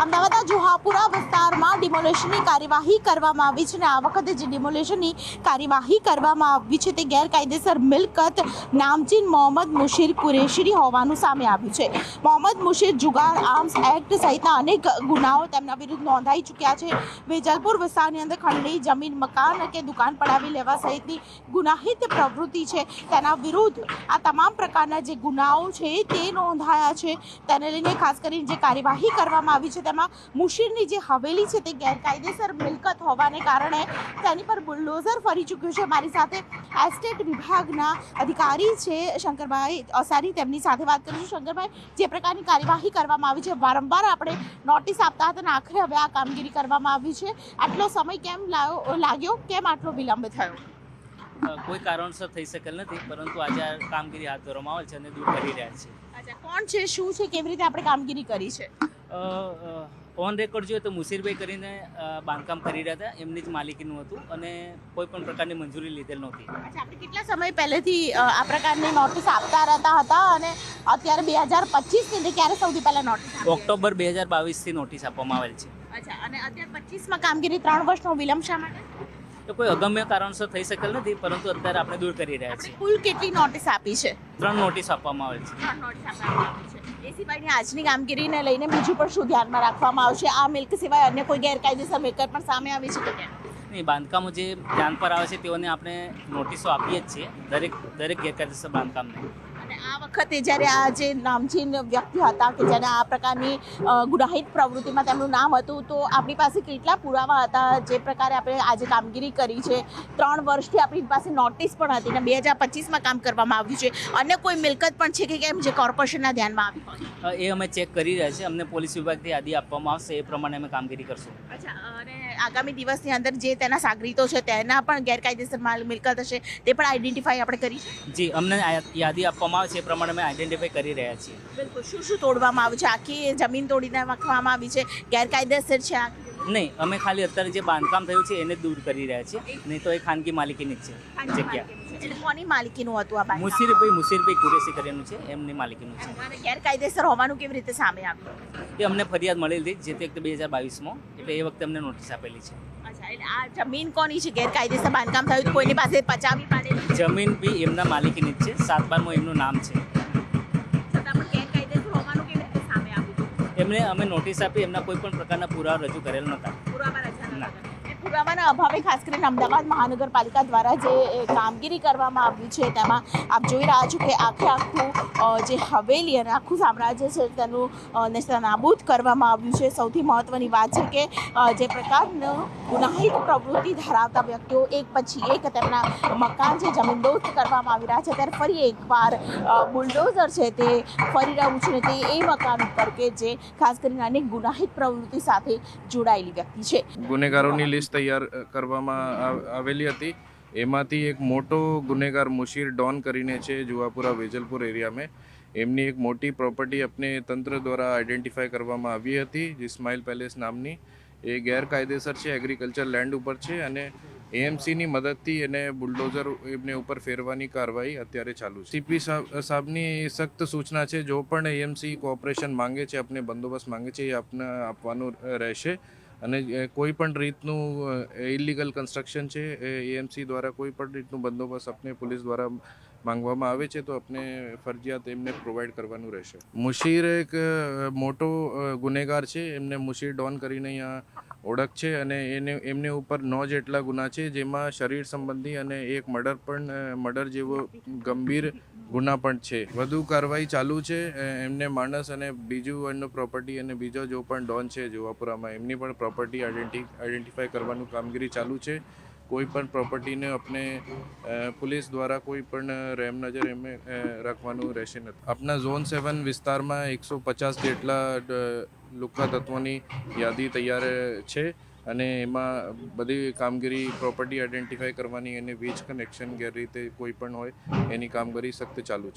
અમદાવાદના જુહાપુરા વિસ્તારમાં ડિમોલેશનની કાર્યવાહી કરવામાં આવી છે અને આ વખતે જે ડિમોલેશનની કાર્યવાહી કરવામાં આવી છે તે ગેરકાયદેસર મિલકત નામચીન મોહમ્મદ મુશીર કુરેશી હોવાનું સામે આવ્યું છે. મોહમ્મદ મુશીર જુગાર આર્મ્સ એક્ટ સહિતના અનેક ગુનાઓ તેમના વિરુદ્ધ નોંધાઈ ચૂક્યા છે. વેજલપુર વિસ્તારની અંદર ખંડણી જમીન મકાન કે દુકાન પડાવી લેવા સહિતની ગુનાહિત પ્રવૃત્તિ છે તેના વિરુદ્ધ આ તમામ પ્રકારના જે ગુનાઓ છે તે નોંધાયા છે. તેને લઈને ખાસ કરીને જે કાર્યવાહી કરવામાં આવી છે તેમાં મુશીરની જે હવેલી છે તે ગેરકાયદેસર મિલકત હોવાને કારણે તેની પર બુલડોઝર ફરી ચૂક્યું છે. મારી સાથે એસ્ટેટ વિભાગના અધિકારી છે શંકરભાઈ અસારી, તેમની સાથે વાત કરીશું. શંકરભાઈ, જે પ્રકારની કાર્યવાહી કરવામાં આવી છે, વારંવાર આપણે નોટિસ આપતા હતા અને આખરે હવે આ કામગીરી કરવામાં આવી છે, આટલો સમય કેમ લાગ્યો, કેમ આટલો વિલંબ થયો? કોઈ કારણસર થઈ શકેલ નથી, પરંતુ આજે આ કામગીરી હાથ ધરવામાં આવે છે અને દૂર કરી રહ્યા છે. અચ્છા, કોણ છે, શું છે, કેવી રીતે આપણે કામગીરી કરી છે? ઓન રેકોર્ડ જોઈએ તો મુશીરભાઈ કરીને બાંધકામ કરી રહ્યા હતા, એમની જ માલિકીનું હતું અને કોઈ પણ પ્રકારની મંજૂરી લીધેલ નહોતી. અચ્છા, આપણે કેટલા સમય પહેલેથી આ પ્રકારની નોટિસ આપતા રહેતા હતા અને અત્યારે 2025 ની ક્યારે સૌથી પહેલા નોટિસ? ઓક્ટોબર 2022થી નોટિસ આપવામાં આવેલ છે. અચ્છા, અને અત્યારે 25માં કામગીરી 3 વર્ષનો વિલંબ શા માટે? તો કોઈ અગમ્ય કારણસર થઈ શકેલ નથી, પરંતુ અત્યારે આપણે દૂર કરી રહ્યા છીએ. કુલ કેટલી નોટિસ આપી છે? 3 નોટિસ આપવામાં આવેલ છે. 3 નોટિસ આપવામાં આવી છે. એ સિવાયની આજની કામગીરીને લઈને બીજું પણ શું ધ્યાનમાં રાખવામાં આવશે? આ મિલ્ક સિવાય અન્ય કોઈ ગેરકાયદેસર મિલકત પણ સામે આવી છે કે કેમ? નહીં, બાંધકામો જે ધ્યાન પર આવે છે તેઓને આપણે નોટિસો આપીએ જ છીએ, દરેક ગેરકાયદેસર બાંધકામને. અને આ વખતે જ્યારે આ જે નામચીન વ્યક્તિ હતા કે જેને આ પ્રકારની ગુનાહિત પ્રવૃત્તિમાં તેમનું નામ હતું, તો આપણી પાસે કેટલા પુરાવા હતા જે પ્રકારે આપણે આજે કામગીરી કરી છે? 3 વર્ષથી આપણી પાસે નોટિસ પણ હતી અને 2025માં કામ કરવામાં આવ્યું છે. અન્ય કોઈ મિલકત પણ છે કે કેમ જે કોર્પોરેશનના ધ્યાનમાં આવી હોય? એ અમે ચેક કરી રહ્યા છીએ. અમને પોલીસ વિભાગથી યાદી આપવામાં આવશે, એ પ્રમાણે અમે કામગીરી કરશું. અચ્છા, અને આગામી દિવસની અંદર જે તેના સાગરીતો છે તેના પણ ગેરકાયદેસર મિલકત હશે તે પણ આઈડેન્ટિફાઈ આપણે કરી છે? જી, અમને યાદી આપવામાં આવે છે, એ પ્રમાણે અમે આઈડેન્ટિફાઈ કરી રહ્યા છીએ. બિલકુલ. શું શું તોડવામાં આવ્યું છે? આખી જમીન તોડીને નાખવામાં આવી છે, ગેરકાયદેસર છે આ? નહીં, અમે ખાલી અત્યારે જે બાંધકામ થયું છે એને દૂર કરી રહ્યા છીએ. નહીં તો એ ખાનગી માલિકીની જ છે જગ્યા. એટલે કોની માલિકીનું હતું આ બાંધકામ? મુશીરભાઈ કુરેશી કરીને છે, એમની માલિકીનું છે. અને ગેરકાયદેસર હોવાનું કેવી રીતે સામે આવ્યું? એ અમને ફરિયાદ મળેલી હતી જે તે વખતે 2022માં, એટલે એ વખતે અમને નોટિસ આપેલી છે. અચ્છા, એટલે આ જમીન કોની છે? ગેરકાયદેસર બાંધકામ થયું તો કોઈની પાસે પચાવી પાડેલી? જમીન બી એમના માલિકીની જ છે. 7/12માં એમનું નામ છે. છતાં પણ ગેરકાયદેસર હોવાનું કેવી રીતે સામે આવ્યું? એમને અમે નોટિસ આપી, એમના કોઈ પણ પ્રકારના પુરાવા રજૂ કરેલ નહોતા. પુરાવા રચના ના. પુરાવાના અભાવે ખાસ કરીને અમદાવાદ મહાનગરપાલિકા દ્વારા જે કામગીરી કરવામાં આવી છે તેમાં આપ જોઈ રહ્યા છો કે આખું જે હવેલી અને આખું સામ્રાજ્ય છે તેનું નેસ્તનાબૂદ કરવામાં આવ્યું છે. સૌથી મહત્ત્વની વાત છે કે જે પ્રકારનું ગુનાહિત પ્રવૃત્તિ ધરાવતા વ્યક્તિઓ એક પછી એક તેમના મકાન છે જમીનદોસ્ત કરવામાં આવી રહ્યા છે, ત્યારે ફરી એકવાર બુલડોઝર છે તે ફરી રહ્યું છે ને તે એ મકાન ઉપર કે જે ખાસ કરીને અનેક ગુનાહિત પ્રવૃત્તિ સાથે જોડાયેલી વ્યક્તિ છે. ગુનેગારોની લિસ્ટ તૈયાર કરવામાં આવેલી હતી. એમાંથી એક મોટો ગુનેગાર મુશીર ડોન કરીને છે જુહાપુરા વેજલપુર એરિયામાં. એમની એક મોટી પ્રોપર્ટી अपने તંત્ર દ્વારા આઈડેન્ટિફાઈ કરવામાં આવી હતી, ઇસ્માઇલ પેલેસ નામની. એ ગેરકાયદેસર છે, એગ્રીકલ્ચર લેન્ડ ઉપર છે અને એએમસીની મદદથી એને બુલડોઝર એમને ઉપર ફેરવાની કાર્યવાહી અત્યારે ચાલુ છે. સીપી સાહેબની સખ્ત સૂચના છે, જો પણ એએમસી કોઓપરેશન માંગે છે, આપણે બંદોબસ્ત માંગે છે, એ આપને આપવાનું રહેશે. અને કોઈ પણ રીતનું ઇલીગલ કન્સ્ટ્રક્શન છે એએમસી દ્વારા કોઈ પણ રીતનું બંદોબસ્ત આપણે પોલીસ દ્વારા માંગવામાં આવે છે તો આપણે ફરજિયાત એમને પ્રોવાઈડ કરવાનું રહેશે. મુશીર એક મોટો ગુનેગાર છે, એમને મુશીર ડોન કરીને અહીંયા ઓળખ છે અને એમને ઉપર 9 જેટલા ગુના છે, જેમાં શરીર સંબંધી અને એક મર્ડર જેવો ગંભીર ગુના પણ છે. વધુ કાર્યવાહી ચાલુ છે. એમને માણસ અને બીજું એમનો પ્રોપર્ટી અને બીજો જો પણ ડોન છે જુહાપુરામાં એમની પણ પ્રોપર્ટી આઈડેન્ટિફાઈ કરવાનું કામગીરી ચાલુ છે. કોઈ પણ પ્રોપર્ટીને આપણે પોલીસ દ્વારા કોઈ પણ રહેમ નજર એમને રાખવાનું રહેશે નથી. આપણા ઝોન 7 વિસ્તારમાં 150 જેટલા લુખ્ખા તત્વોની યાદી તૈયાર છે અને એમાં બધી કામગીરી પ્રોપર્ટી આઈડેન્ટિફાઈ કરવાની અને વીજ કનેક્શન ગેરરીતે કોઈ પણ હોય એની કામગીરી સખ્ત ચાલુ છે.